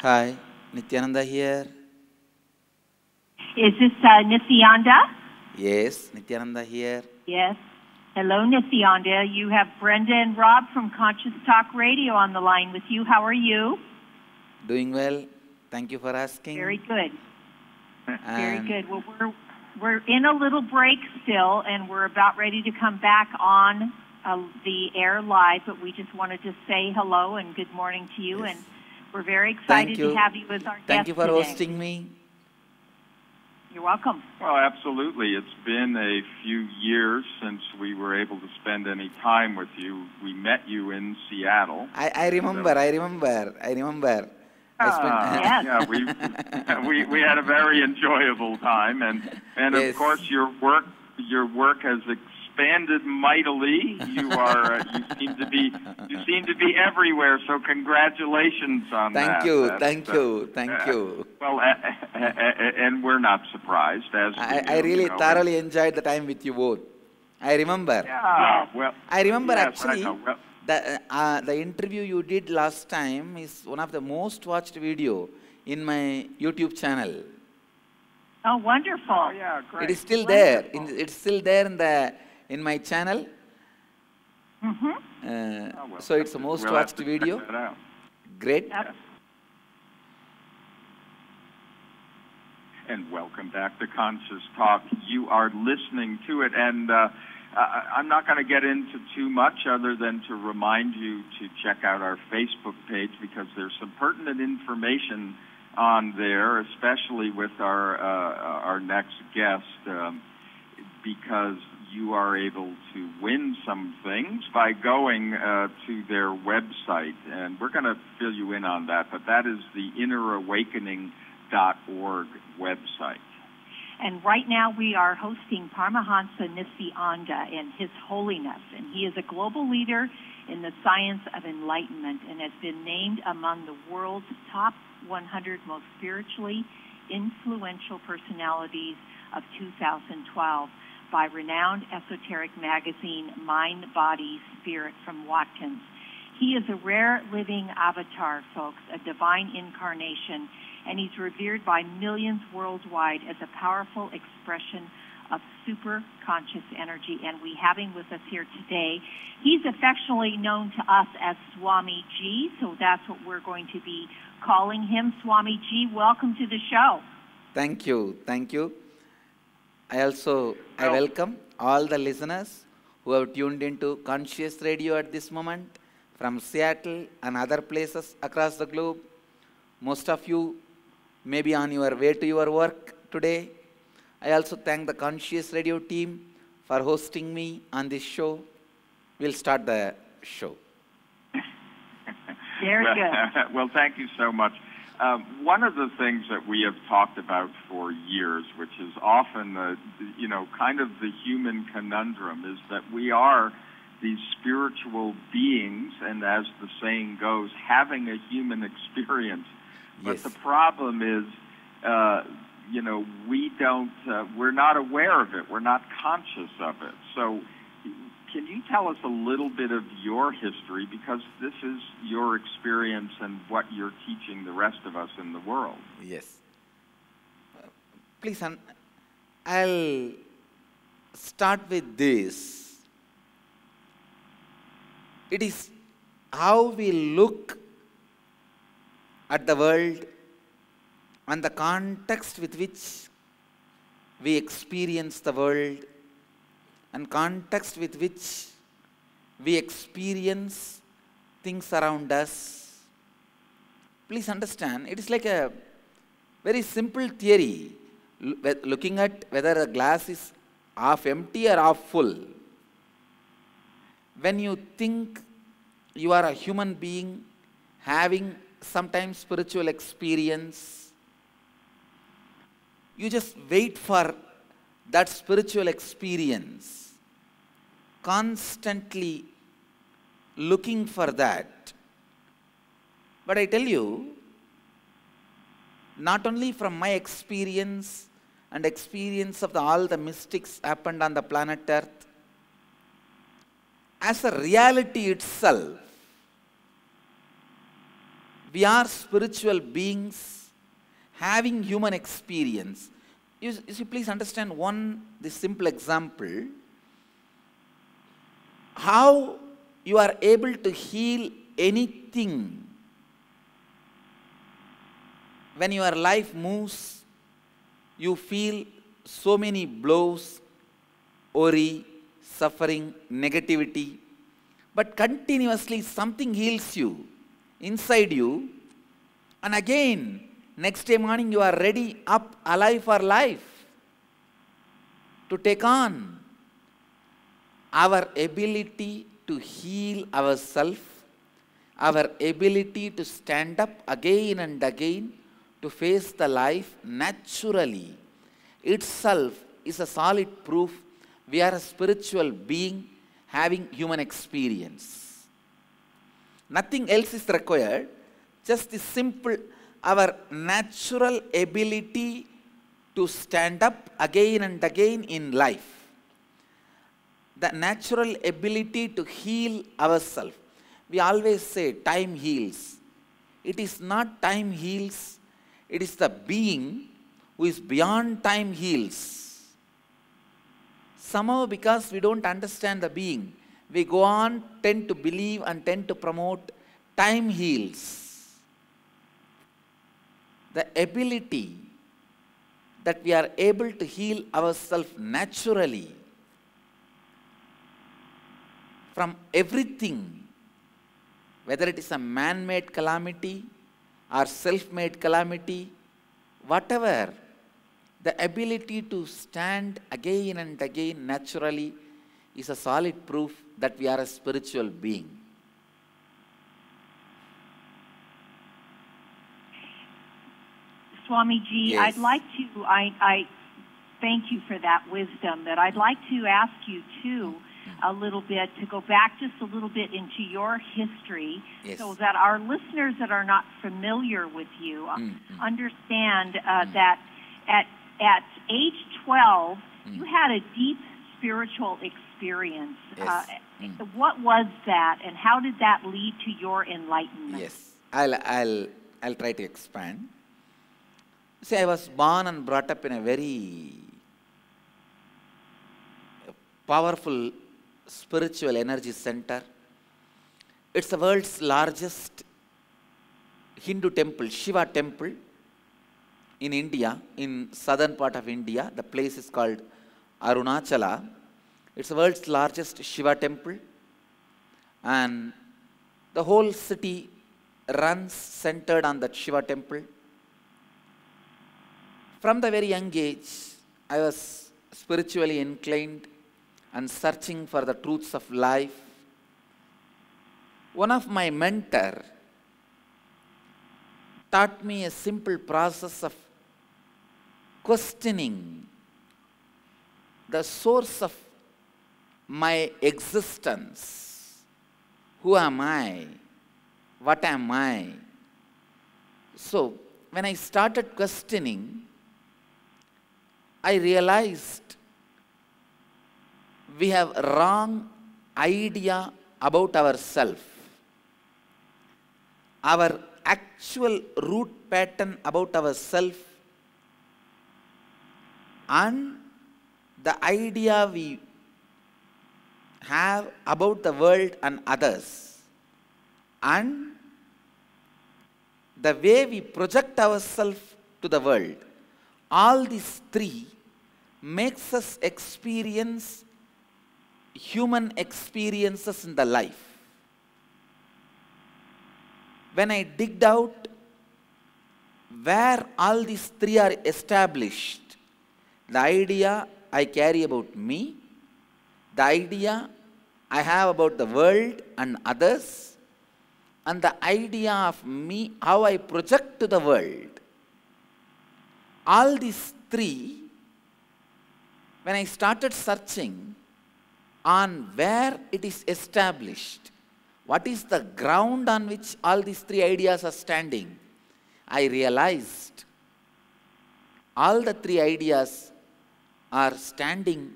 Hi, Nithyananda here. Is this Nithyananda? Yes, Nithyananda here. Yes. Hello, Nithyananda. You have Brenda and Rob from Conscious Talk Radio on the line with you. How are you? Doing well. Thank you for asking. Very good. Very good. Well, we're in a little break still, and we're about ready to come back on the air live, but we just wanted to say hello and good morning to you, Yes. and we're very excited to have you as our guest Thank you for today. hosting me. You're welcome. Well, absolutely. It's been a few years since we were able to spend any time with you. We met you in Seattle. I remember. Yes. Yeah, we had a very enjoyable time, and Yes. of course your work has expanded mightily. You seem to be everywhere. So congratulations on that. Thank you. Well, and we're not surprised, as I really thoroughly enjoyed the time with you both. I remember. Yeah, well, I remember yes, actually. I know. Well, The interview you did last time is one of the most watched video in my YouTube channel. Oh, wonderful. oh, yeah, great. It is still there. It's still there in my channel. Mm-hmm. So it's the most watched video. Check that out. Great. Yep. And welcome back to Conscious Talk. You are listening to it, and I'm not going to get into too much other than to remind you to check out our Facebook page, because there's some pertinent information on there, especially with our next guest, because you are able to win some things by going to their website, and we're going to fill you in on that, but that is the innerawakening.org website. And right now we are hosting Paramahamsa Nithyananda in His Holiness, and he is a global leader in the science of enlightenment and has been named among the world's top 100 most spiritually influential personalities of 2012 by renowned esoteric magazine Mind, Body, Spirit from Watkins. He is a rare living avatar, folks, a divine incarnation, and he's revered by millions worldwide as a powerful expression of super conscious energy. And we have him with us here today. He's affectionately known to us as Swami G, so that's what we're going to be calling him. Swami G, welcome to the show. Thank you. I welcome all the listeners who have tuned into Conscious Radio at this moment from Seattle and other places across the globe. Most of you may be on your way to your work today. I also thank the Conscious Radio team for hosting me on this show. We'll start the show. Very good. Well, thank you so much. One of the things that we have talked about for years, which is often kind of the human conundrum, is that we are these spiritual beings, and as the saying goes, having a human experience. But Yes. the problem is, we're not aware of it. We're not conscious of it. So can you tell us a little bit of your history, because this is your experience and what you're teaching the rest of us in the world? Yes. Please, I'll start with this. It is how we look at the world and the context with which we experience the world and context with which we experience things around us. Please understand, it is like a very simple theory, looking at whether a glass is half empty or half full. When you think you are a human being having sometimes spiritual experience, you just wait for that spiritual experience, constantly looking for that. But I tell you, not only from my experience and experience of all the mystics happened on the planet Earth, as a reality itself, We are spiritual beings having human experience. You see, please understand this simple example. How you are able to heal anything when your life moves, you feel so many blows, worry, suffering, negativity, but continuously something heals you inside you, and again next day morning you are ready, up, alive for life to take on. Our ability to heal ourselves, our ability to stand up again and again to face the life naturally itself is a solid proof we are a spiritual being having human experience. Nothing else is required, just the simple, our natural ability to stand up again and again in life. The natural ability to heal ourselves. We always say time heals. It is not time heals, it is the being who is beyond time heals. Somehow, because we don't understand the being, we go on, tend to believe and tend to promote time heals. The ability that we are able to heal ourselves naturally from everything, whether it is a man-made calamity or self-made calamity, whatever, the ability to stand again and again naturally is a solid proof that we are a spiritual being. Swamiji, Yes. I thank you for that wisdom, but I'd like to ask you too a little bit, to go back just a little bit into your history, Yes. so that our listeners that are not familiar with you understand that at age 12, you had a deep spiritual experience. Yes. What was that, and how did that lead to your enlightenment? Yes, I'll try to expand. See, I was born and brought up in a very powerful spiritual energy center. It's the world's largest Hindu temple, Shiva temple, in India, in southern part of India. The place is called Arunachala. It's the world's largest Shiva temple, and the whole city runs centered on that Shiva temple. From the very young age, I was spiritually inclined and searching for the truths of life. One of my mentors taught me a simple process of questioning the source of my existence. Who am I? What am I? So, when I started questioning, I realized we have a wrong idea about ourselves. Our actual root pattern about ourselves and the idea we have about the world and others, and the way we project ourselves to the world, all these three makes us experience human experiences in the life. When I digged out where all these three are established, the idea I carry about me, the idea I have about the world and others, and the idea of me, how I project to the world, all these three, when I started searching on where it is established, what is the ground on which all these three ideas are standing, I realized all the three ideas are standing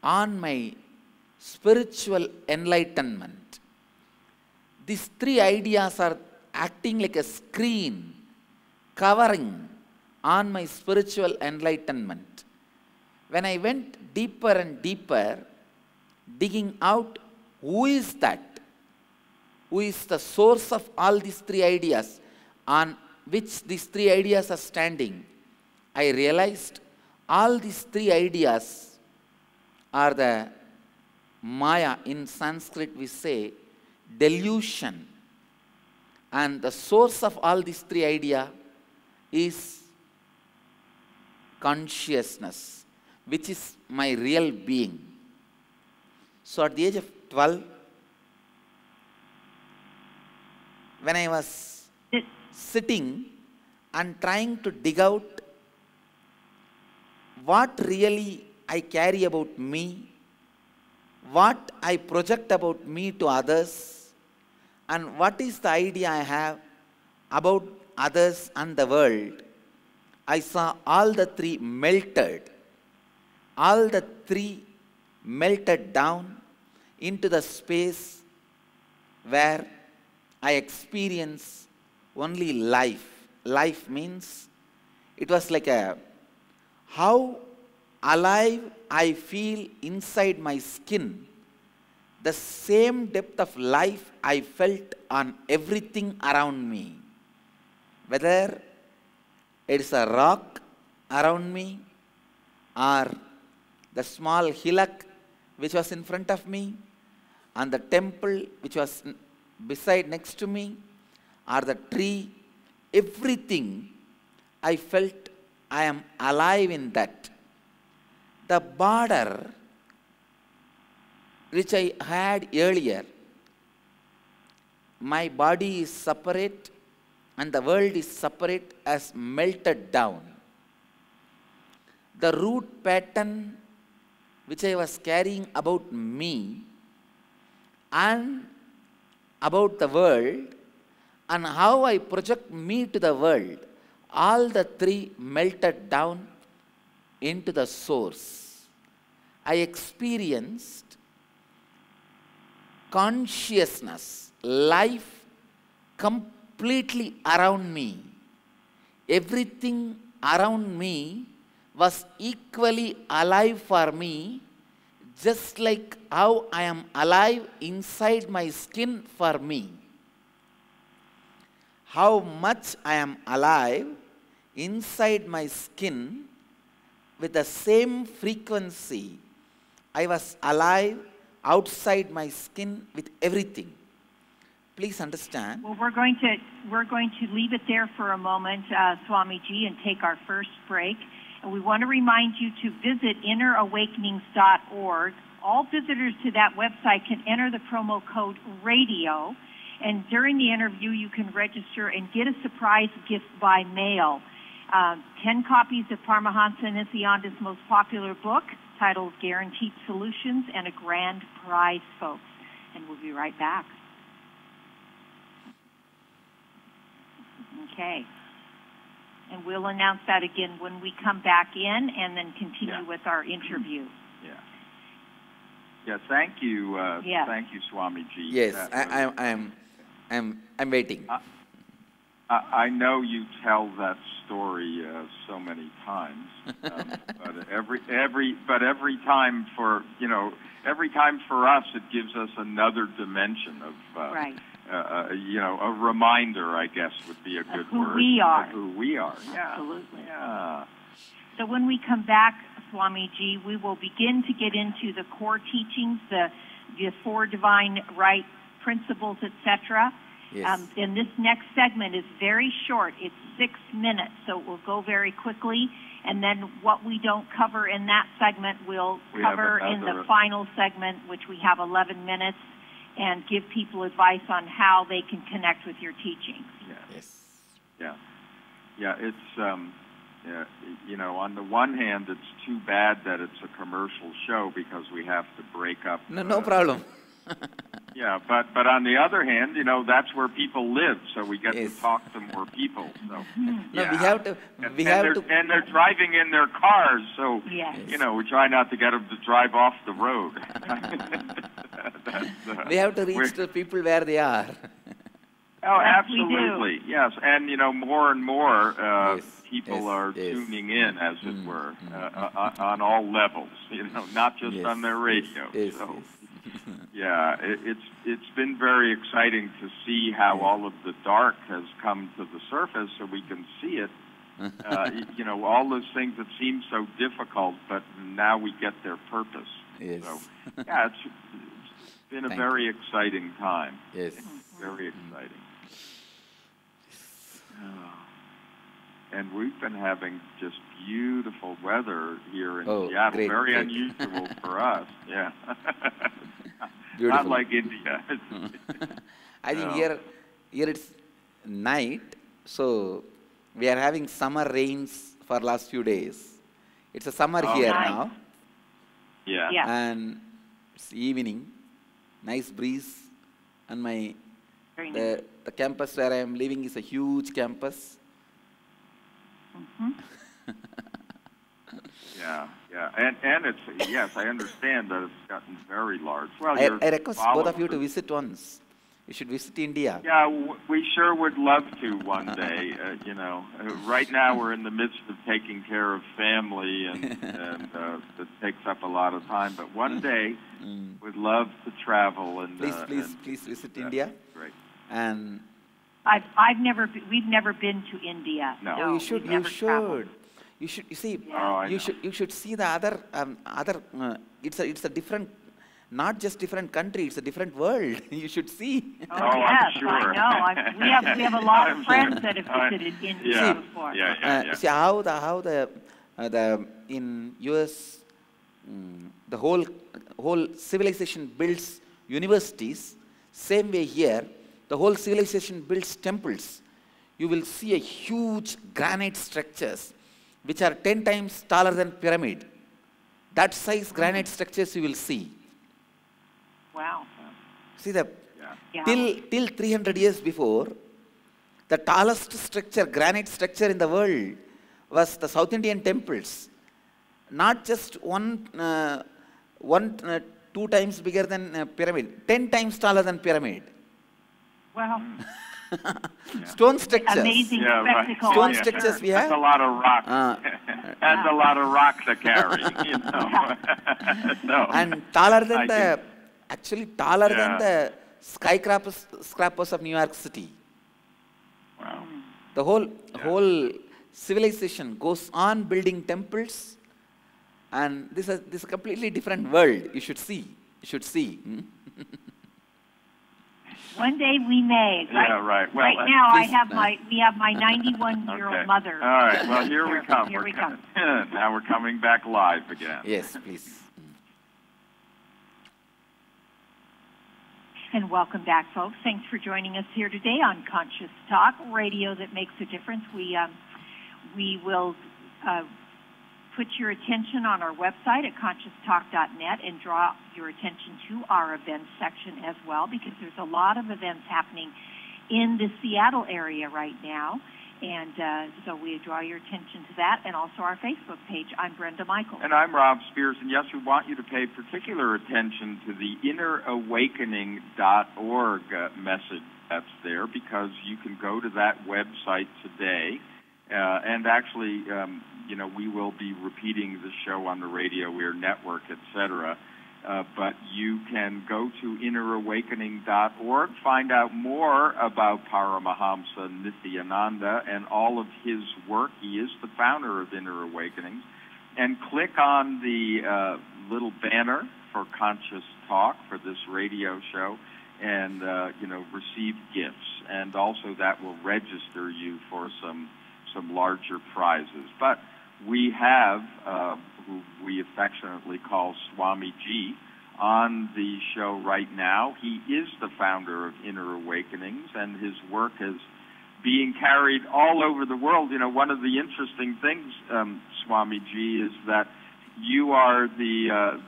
on my spiritual enlightenment. These three ideas are acting like a screen covering on my spiritual enlightenment. When I went deeper and deeper, digging out who is that, who is the source of all these three ideas, on which these three ideas are standing, I realized all these three ideas are the Maya. In Sanskrit we say delusion. And the source of all these three ideas is consciousness, which is my real being. So at the age of 12, when I was sitting and trying to dig out what really I carry about me, what I project about me to others, and what is the idea I have about others and the world, I saw all the three melted. All the three melted down into the space where I experience only life. Life means it was like how alive I feel inside my skin. The same depth of life I felt on everything around me. Whether it is a rock around me, or the small hillock which was in front of me, and the temple which was beside next to me, or the tree, everything I felt I am alive in that. The border which I had earlier, my body is separate and the world is separate, as melted down. The root pattern which I was carrying about me and about the world, and how I project me to the world, all the three melted down into the source. I experienced consciousness, life completely around me. Everything around me was equally alive for me, just like how I am alive inside my skin for me. How much I am alive inside my skin with the same frequency I was alive outside my skin with everything. Please understand. Well, we're going to leave it there for a moment, Swamiji, and take our first break. And we want to remind you to visit innerawakenings.org. All visitors to that website can enter the promo code RADIO. And during the interview, you can register and get a surprise gift by mail. 10 copies of Paramahamsa Nithyananda's most popular book, titled Guaranteed Solutions, and a grand prize, folks. And we'll be right back. Okay. And we'll announce that again when we come back in, and then continue with our interview. Yeah, thank you. Thank you, Swamiji. Yes, I'm waiting. I know you tell that story so many times, but every time for us, it gives us another dimension of a reminder, I guess, would be a good word. Of who we are. Yeah. Absolutely. Yeah. So when we come back, Swamiji, we will begin to get into the core teachings, the four divine right principles, etc. Yes. And this next segment is very short. It's 6 minutes, so it will go very quickly. And then what we don't cover in that segment, we'll cover in the final segment, which we have 11 minutes, and give people advice on how they can connect with your teachings. Yes. Yeah. It's on the one hand, it's too bad that it's a commercial show because we have to break up. No problem. Yeah, but on the other hand, that's where people live, so we get to talk to more people. So we have to. And they're driving in their cars, so we try not to get them to drive off the road. We have to reach the people where they are. Oh, Yes, absolutely. Yes, and more and more people are yes. tuning in, as it were, on all levels. Not just on their radio. Yes, so, yes. yeah, it's been very exciting to see how all of the dark has come to the surface, so we can see it. All those things that seem so difficult, but now we get their purpose. Yes. So, yeah, it's been a very exciting time. Yes. Very exciting. And we've been having just beautiful weather here in Seattle. Great, very great. unusual for us. Yeah. Beautiful. Not like India. I think here it's night, so we are having summer rains for last few days. It's a summer here nice. now. Yeah. Yeah. And it's evening, nice breeze, and Very nice. the campus where I am living is a huge campus. Yeah. And it's, yes, I understand that it's gotten very large. Well, I request both of you to visit once. You should visit India. Yeah, we sure would love to one day. Right now we're in the midst of taking care of family, and that takes up a lot of time. But one day, we'd love to travel and Please visit India. Great. And we've never been to India. No. you should. You see. Oh, You should see the other. It's a different. Not just different country, it's a different world. You should see. Oh, I'm yes, sure. I know. We have a lot of friends that have visited India before. Yeah. See how the in US the whole civilization builds universities. Same way here, the whole civilization builds temples. You will see a huge granite structures which are 10 times taller than pyramid. That size granite structures you will see. Wow. See the Yeah. till 300 years before, the tallest structure, granite structure in the world was the South Indian temples. Not just two times bigger than pyramid, 10 times taller than pyramid. Wow. Stone structures. Amazing spectacle. Stone structures we have. That's a lot of rock. That's a lot of rock to carry. And taller than than the skyscrapers of New York City. Wow. The whole civilization goes on building temples, and this is a completely different world. You should see. One day we may. Yeah, right. Well, right now we have my 91-year-old mother. All right. Well, here we come. Here we come. Now we're coming back live again. Yes, please. And welcome back, folks. Thanks for joining us here today on Conscious Talk, radio that makes a difference. We will put your attention on our website at conscioustalk.net and draw your attention to our events section as well, because there's a lot of events happening in the Seattle area right now. And so we draw your attention to that, and also our Facebook page. I'm Brenda Michaels. And I'm Rob Spears, and yes, we want you to pay particular attention to the innerawakening.org message that's there, because you can go to that website today, and actually, we will be repeating the show on the radio, Weir Network, etc., but you can go to innerawakening.org, find out more about Paramahamsa Nithyananda and all of his work. He is the founder of Inner Awakenings. And click on the little banner for Conscious Talk for this radio show and, receive gifts. And also that will register you for some larger prizes. But we have, who we affectionately call Swami G, on the show right now. He is the founder of Inner Awakenings, and his work is being carried all over the world. One of the interesting things, Swami G, is that you are the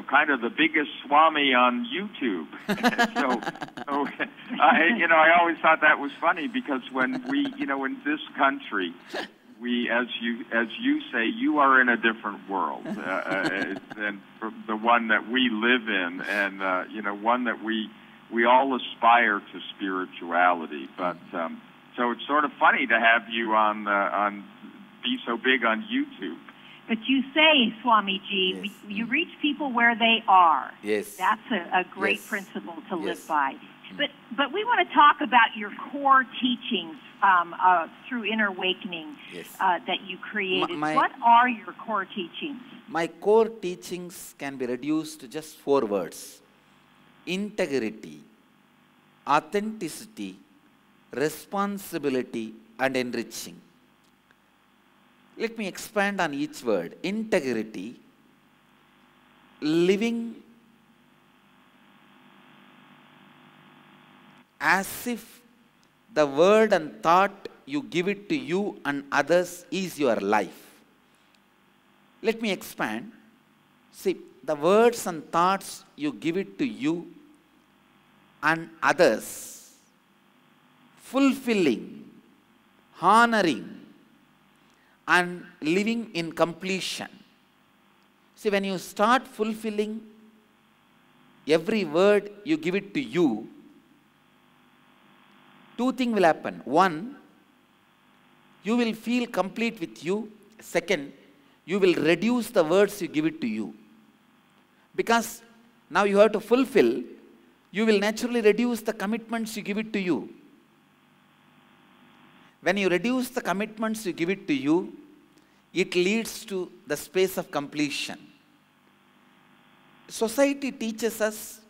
kind of the biggest Swami on YouTube. I always thought that was funny, because when we, in this country, we, as you say, you are in a different world than the one that we live in, and one that we we all aspire to spirituality. But so it's sort of funny to have you on be so big on YouTube. But you say, Swamiji, Yes. you reach people where they are. Yes. That's a great Yes. principle to live Yes. by. But we want to talk about your core teachings through Inner Awakening Yes. that you created. My- What are your core teachings? My core teachings can be reduced to just 4 words: integrity, authenticity, responsibility, and enriching. Let me expand on each word. Integrity, living as if the word and thought you give it to you and others is your life. Let me expand. See, the words and thoughts you give it to you and others, fulfilling, honoring, and living in completion. See, when you start fulfilling every word you give it to you, 2 things will happen. 1, you will feel complete with you. 2nd, you will reduce the words you give it to you. Because now you have to fulfill, you will naturally reduce the commitments you give it to you. When you reduce the commitments you give it to you, it leads to the space of completion. Society teaches us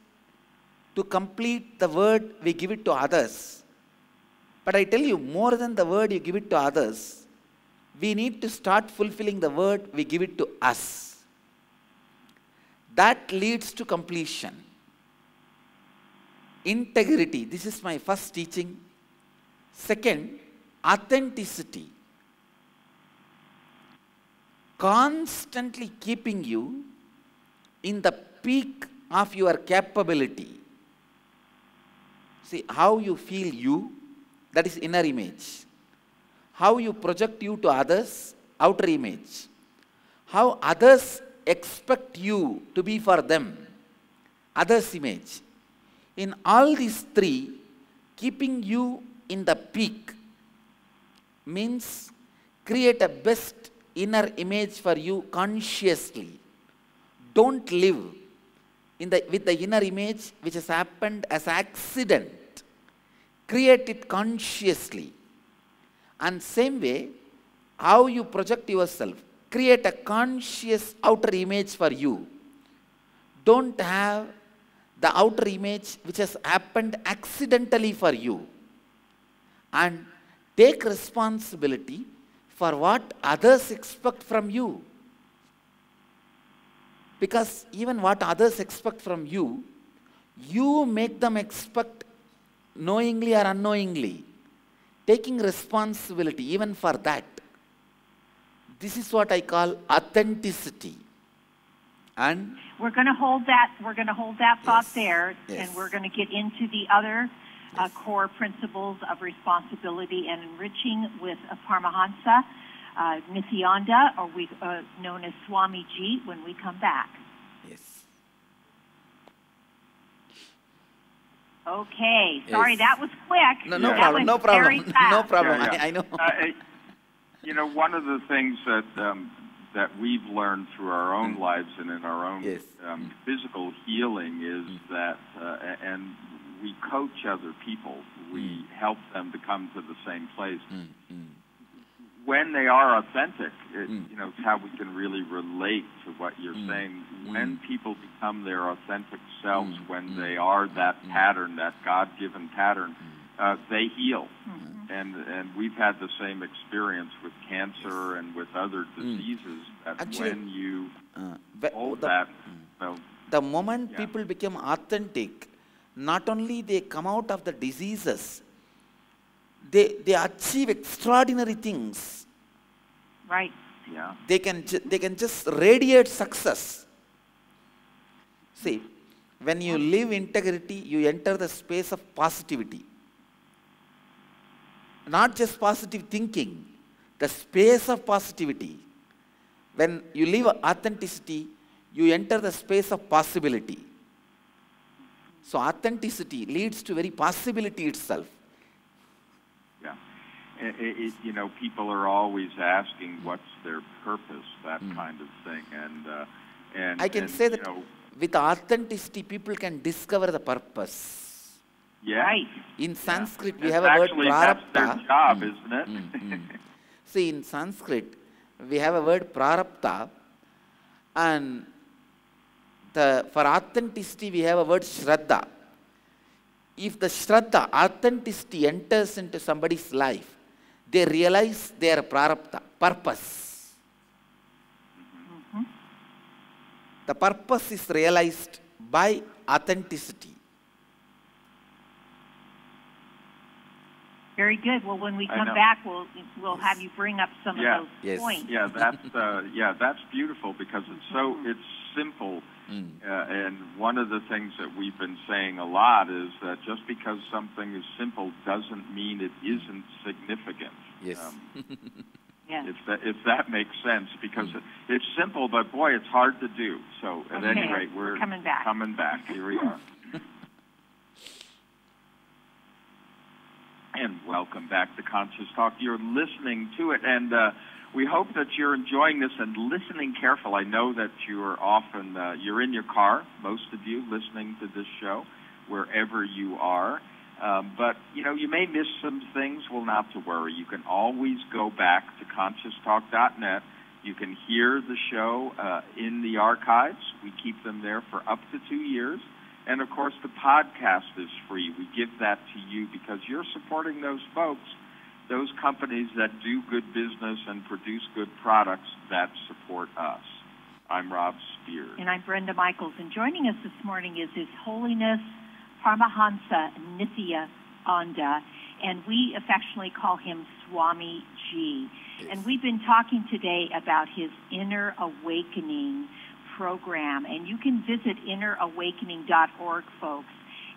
to complete the word we give it to others. But I tell you, more than the word you give it to others, we need to start fulfilling the word we give it to us. That leads to completion. Integrity, this is my first teaching. 2nd, authenticity. Constantly keeping you in the peak of your capability. See, how you feel you, that is inner image. How you project you to others, outer image. How others expect you to be for them, others' image. In all these 3, keeping you in the peak means create a best inner image for you consciously. Don't live with the inner image which has happened as accident. Create it consciously. And same way, how you project yourself, create a conscious outer image for you. Don't have the outer image which has happened accidentally for you. And take responsibility for what others expect from you. Because even what others expect from you, you make them expect knowingly or unknowingly. Taking responsibility even for that. This is what I call authenticity. And We're going to hold that thought Yes. there, Yes. and we're going to get into the other core principles of responsibility and enriching with Paramahamsa, Nithyananda, or known as Swamiji, when we come back. yes. Okay, sorry, Yes. that was quick. No Yeah. That problem, was no problem. very fast. No problem. Yeah, yeah. I know. You know, one of the things that we've learned through our own lives and in our own Yes. physical healing is that, and we coach other people, we help them to come to the same place. When they are authentic, you know, it's how we can really relate to what you're saying. When people become their authentic selves, when they are that pattern, that God-given pattern, they heal. And we've had the same experience with cancer and with other diseases. That Actually, when you Wh- hold the- that, well, The moment Yeah. people become authentic, not only they come out of the diseases, they achieve extraordinary things. Right. yeah, They can just radiate success. See, when you live integrity, you enter the space of positivity. Not just positive thinking, the space of positivity. When you live authenticity, you enter the space of possibility. So authenticity leads to very possibility itself. Yeah. You know, people are always asking what's their purpose, that kind of thing. And I can say that with authenticity, people can discover the purpose. Yeah. Right. In Sanskrit, we It's have a word actually, that's their prarabdha. job, isn't it? See, in Sanskrit, we have a word prarabdha, and for authenticity, we have a word shraddha. If the shraddha, authenticity, enters into somebody's life, they realize their prarabdha, purpose. The purpose is realized by authenticity. Very good. Well, when we I come know. back, we'll have you bring up some Yeah. of those Yes. points. Yeah, that's beautiful because it's simple. And one of the things that we've been saying a lot is that just because something is simple doesn't mean it isn't significant. Yes. Yes. If that makes sense, because it's simple, but boy, it's hard to do. So at Okay, any rate, we're coming back. Coming back. Here we are. And welcome back to Conscious Talk. You're listening to it, and we hope that you're enjoying this and listening careful. I know that you're often, you're in your car, most of you, listening to this show, wherever you are. But, you know, you may miss some things. Well, not to worry. You can always go back to ConsciousTalk.net. You can hear the show in the archives. We keep them there for up to 2 years. And, of course, the podcast is free. We give that to you because you're supporting those folks, those companies that do good business and produce good products that support us. I'm Rob Spears. And I'm Brenda Michaels. And joining us this morning is His Holiness Paramahamsa Nithyananda, and we affectionately call him Swami G. Yes. And we've been talking today about his Inner Awakening program, and you can visit innerawakening.org, folks.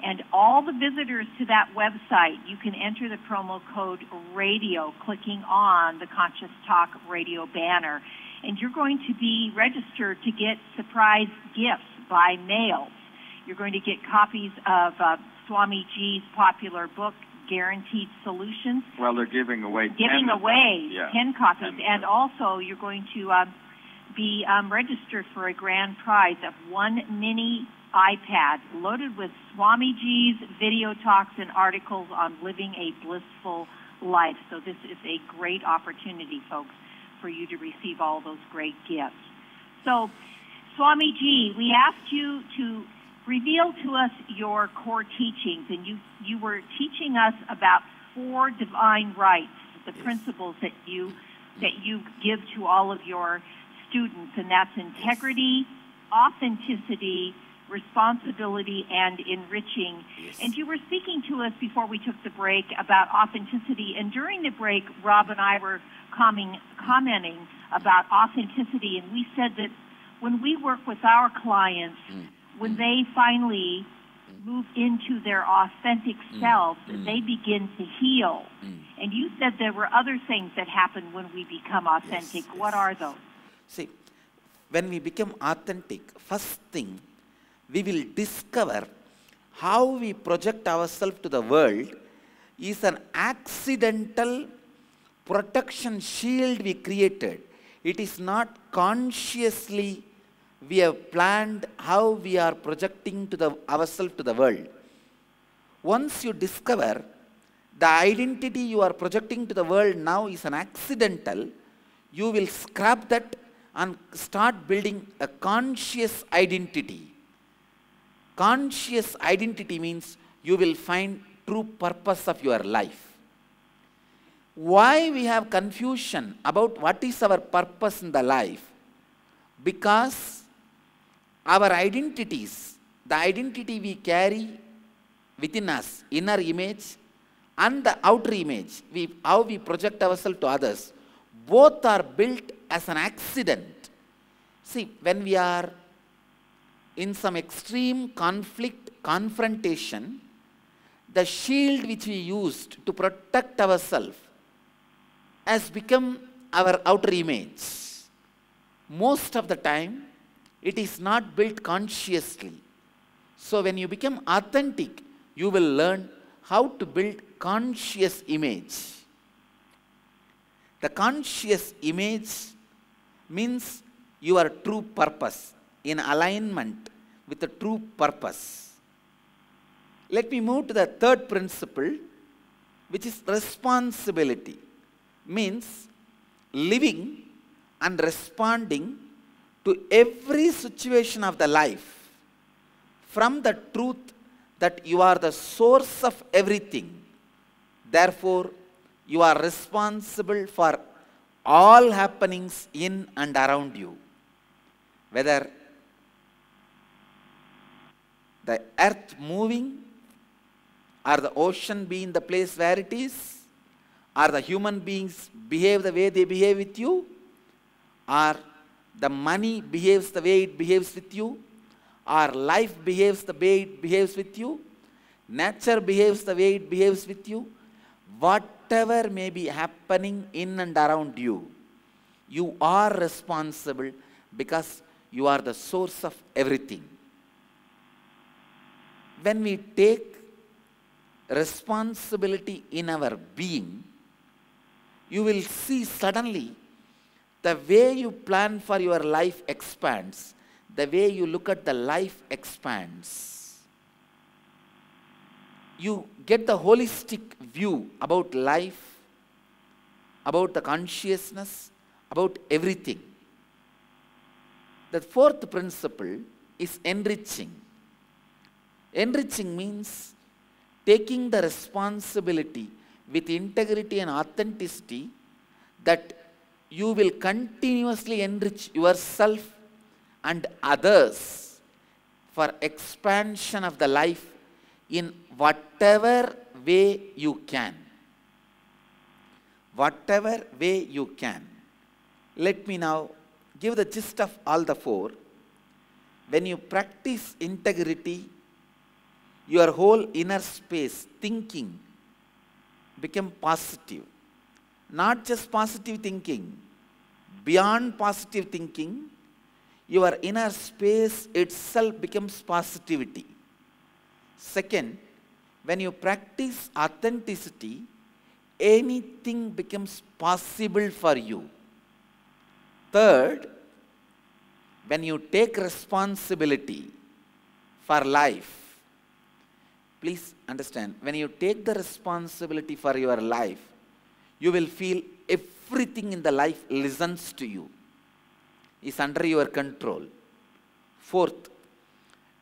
And all the visitors to that website, you can enter the promo code RADIO, clicking on the Conscious Talk Radio banner. And you're going to be registered to get surprise gifts by mail. You're going to get copies of Swami G's popular book, Guaranteed Solutions. Well, they're giving away 10 copies. 10. And also, you're going to be registered for a grand prize of one mini iPad loaded with Swami G's video talks and articles on living a blissful life. So this is a great opportunity, folks, for you to receive all those great gifts. So, Swami G, we asked you to reveal to us your core teachings, and you were teaching us about 4 divine rights, the principles that you give to all of your students, and that's integrity, authenticity, responsibility, and enriching. Yes. And you were speaking to us before we took the break about authenticity, and during the break, Rob and I were commenting about authenticity, and we said that when we work with our clients, when they finally move into their authentic selves, they begin to heal. And you said there were other things that happen when we become authentic. Yes, What are those? See, when we become authentic, first thing, we will discover how we project ourselves to the world is an accidental protection shield we created. It is not consciously we have planned how we are projecting to ourselves to the world. Once you discover the identity you are projecting to the world now is an accidental, you will scrap that and start building a conscious identity. Conscious identity means you will find true purpose of your life. Why we have confusion about what is our purpose in the life? Because our identities, the identity we carry within us, inner image and the outer image, how we project ourselves to others, both are built as an accident. See, when we are in some extreme conflict, confrontation, the shield which we used to protect ourselves has become our outer image. Most of the time, it is not built consciously. So when you become authentic, you will learn how to build conscious image. The conscious image means your true purpose, in alignment with the true purpose. Let me move to the third principle, which is responsibility. Means living and responding to every situation of the life from the truth that you are the source of everything. Therefore, you are responsible for all happenings in and around you. Whether the earth moving, or the ocean being the place where it is, or the human beings behave the way they behave with you, or the money behaves the way it behaves with you, or life behaves the way it behaves with you, nature behaves the way it behaves with you, whatever may be happening in and around you, you are responsible because you are the source of everything. When we take responsibility in our being, you will see suddenly the way you plan for your life expands, the way you look at the life expands. You get the holistic view about life, about the consciousness, about everything. The fourth principle is enriching. Enriching means taking the responsibility with integrity and authenticity that you will continuously enrich yourself and others for expansion of the life in whatever way you can. Whatever way you can. Let me now give the gist of all the four. When you practice integrity, your whole inner space, thinking, become positive. Not just positive thinking, beyond positive thinking, your inner space itself becomes positivity. Second, when you practice authenticity, anything becomes possible for you. Third, when you take responsibility for life, please understand, when you take the responsibility for your life, you will feel everything in the life listens to you, is under your control. Fourth,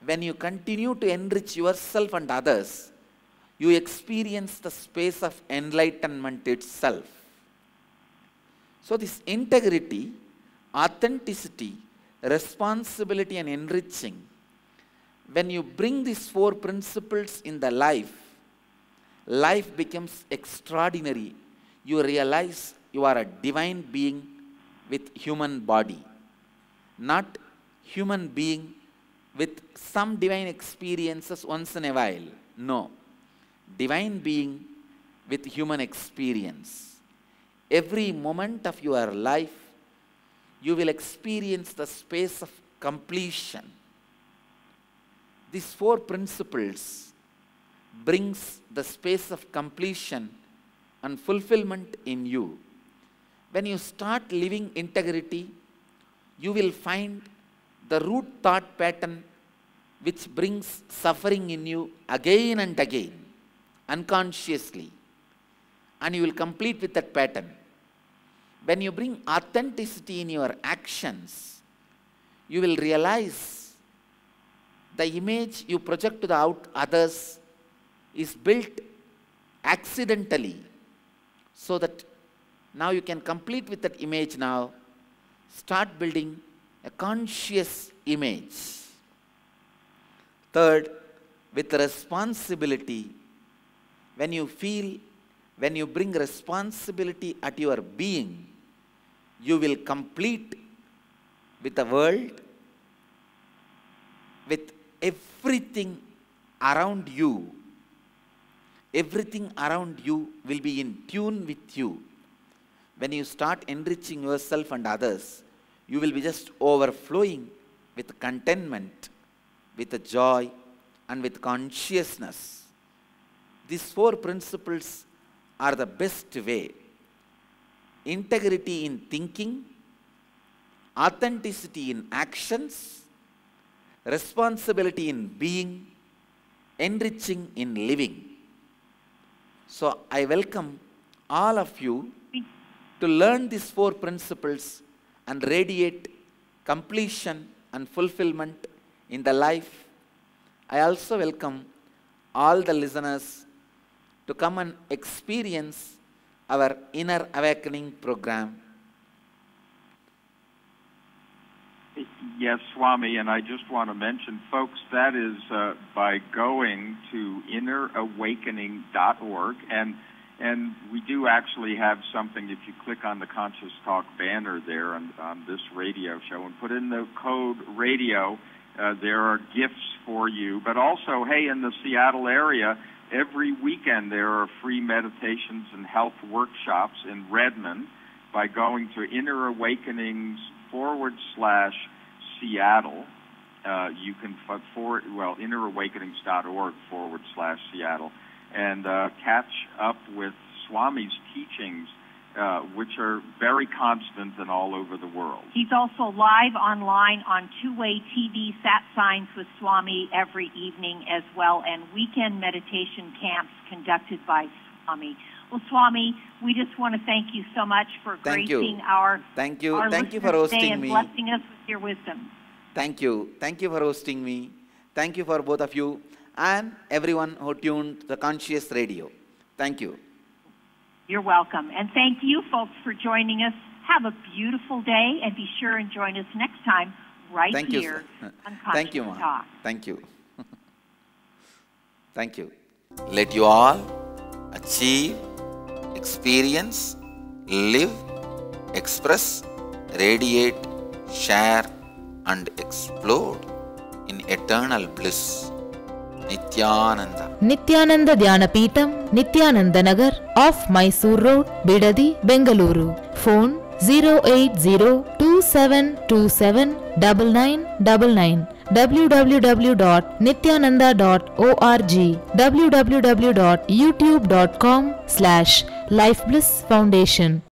when you continue to enrich yourself and others, you experience the space of enlightenment itself. So this integrity, authenticity, responsibility and enriching, when you bring these four principles in the life, life becomes extraordinary. You realize you are a divine being with human body, not human being with some divine experiences once in a while. No, divine being with human experience. Every moment of your life, you will experience the space of completion. These four principles brings the space of completion and fulfillment in you. When you start living integrity, you will find the root thought pattern which brings suffering in you again and again, unconsciously. And you will complete with that pattern. When you bring authenticity in your actions, you will realize the image you project to the others is built accidentally, so that now you can complete with that image now, start building a conscious image. Third, with responsibility, when you bring responsibility at your being, you will complete with the world, with everything around you. Everything around you will be in tune with you. When you start enriching yourself and others, you will be just overflowing with contentment, with joy, and with consciousness. These 4 principles are the best way. Integrity in thinking, authenticity in actions, responsibility in being, enriching in living. So I welcome all of you to learn these 4 principles and radiate completion and fulfillment in the life. I also welcome all the listeners to come and experience our Inner Awakening program. Yes, Swami, and I just want to mention, folks, that is by going to innerawakening.org, and we do actually have something. If you click on the Conscious Talk banner there on this radio show and put in the code radio, there are gifts for you. But also, hey, in the Seattle area, every weekend there are free meditations and health workshops in Redmond by going to innerawakenings/Seattle. You can innerawakenings.org/Seattle, and catch up with Swami's teachings, which are very constant and all over the world. He's also live online on two-way TV sat signs with Swami every evening as well, and weekend meditation camps conducted by Swami. Well, Swami, we just want to thank you so much for gracing our Thank you for hosting me. And blessing us with your wisdom. Thank you for hosting me. Thank you for both of you and everyone who tuned the Conscious Radio. Thank you. You're welcome. And thank you, folks, for joining us. Have a beautiful day, and be sure and join us next time right here on Conscious Talk. Thank you. Thank you. Let you all achieve, experience, live, express, radiate, share, and explode in eternal bliss. Nithyananda. Nithyananda Dhyanapitham, Nithyananda Nagar, off Mysore Road, Bidadi, Bengaluru. Phone 08027279999. www.nithyananda.org. www.youtube.com/Life Bliss Foundation.